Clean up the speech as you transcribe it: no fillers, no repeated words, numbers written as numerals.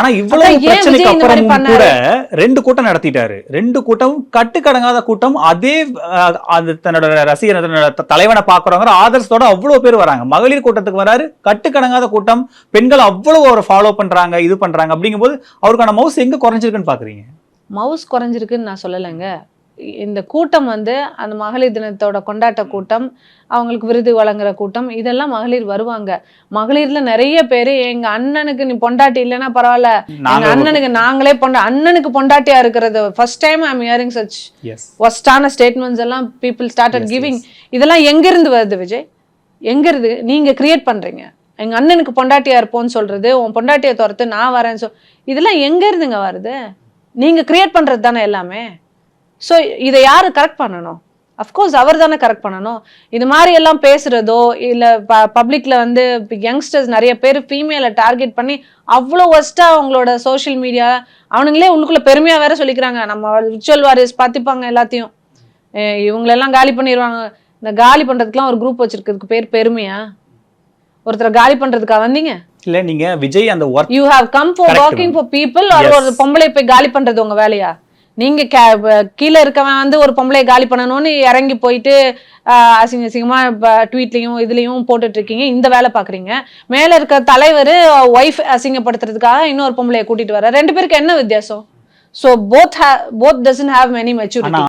ஆனா இவ்வளவு பிரச்சனைக்கு அப்புறமும் கூட 2 கூட்டம் நடத்திட்டாரு. 2 கூட்டம் கட்டுக்கடங்காத கூட்டம். அதே அது தன்னோட ரசிகர் தலைவனை பாக்குறவங்க ஆதர்சத்தோட அவ்வளவு பேர் வராங்க. மகளிர் கூட்டத்துக்கு வராரு, கட்டுக்கடங்காத கூட்டம். பெண்கள் அவ்வளவு அவரை ஃபாலோ பண்றாங்க, இது பண்றாங்க. அப்படிங்கும்போது அவருக்கான மவுஸ் எங்க குறைஞ்சிருக்குன்னு பாக்குறீங்க? மவுஸ் குறைஞ்சிருக்குன்னு நான் சொல்லலைங்க. இந்த கூட்டம் வந்து அந்த மகளிர் தினத்தோட கொண்டாட்ட கூட்டம், அவங்களுக்கு விருது வழங்குற கூட்டம், இதெல்லாம் மகளிர் வருவாங்க. மகளிர்ல நிறைய பேரு எங்க அண்ணனுக்கு நீ பொண்டாட்டி இல்லைன்னா பரவாயில்ல, எங்க அண்ணனுக்கு நாங்களே அண்ணனுக்கு பொண்டாட்டியா இருக்கிறது first time I am hearing such வொஸ்டான ஸ்டேட்மெண்ட்ஸ் எல்லாம் பீப்புள் ஸ்டார்டட் கிவிங். இதெல்லாம் எங்க இருந்து வருது விஜய்? எங்க இருந்து நீங்க கிரியேட் பண்றீங்க? எங்க அண்ணனுக்கு பொண்டாட்டியா இருப்போம்னு சொல்றது, உன் பொண்டாட்டியை துரத்து நான் வரேன்னு இதெல்லாம் எங்க இருந்துங்க வருது? நீங்க கிரியேட் பண்றது தானே எல்லாமே. ஸோ இதை யாரு கரெக்ட் பண்ணணும்? அஃப்கோர்ஸ் அவர் தானே கரெக்ட் பண்ணணும். இது மாதிரி எல்லாம் பேசுறதோ இல்லை பப்ளிக்ல வந்து யங்ஸ்டர்ஸ் நிறைய பேர் ஃபீமேலை டார்கெட் பண்ணி அவ்வளோ ஒஸ்டா அவங்களோட சோஷியல் மீடியா அவனுங்களே உள்ளுக்குள்ள பெருமையா வேற சொல்லிக்கிறாங்க, நம்ம விர்ச்சுவல் வாரியர்ஸ் பார்த்துப்பாங்க எல்லாத்தையும், இவங்களெல்லாம் காலி பண்ணிடுவாங்க. இந்த காலி பண்றதுக்குலாம் ஒரு குரூப் வச்சிருக்கிறதுக்கு பேர் பெருமையா? ஒருத்தரை காலி பண்றதுக்கா வந்தீங்க? இல்ல நீங்க விஜய் அந்த work you have come for working for people. ஒரு பொம்பளை போய் காலி பண்றது உங்க வேலையா? நீங்க கீழே இருக்கவன் வந்து ஒரு பொம்பளையை காலி பண்ணணும்னு இறங்கி போயிட்டு அசிங்க அசிங்கமா ட்வீட்லயும் இதுலயும் போட்டுட்டு இருக்கீங்க, இந்த வேலை பாக்குறீங்க. மேல இருக்க தலைவர் ஒய்ஃப் அசிங்கப்படுத்துறதுக்காக இன்னொரு பொம்பளையை கூட்டிட்டு வர. 2 பேருக்கு என்ன வித்தியாசம்? So both doesn't have many maturity.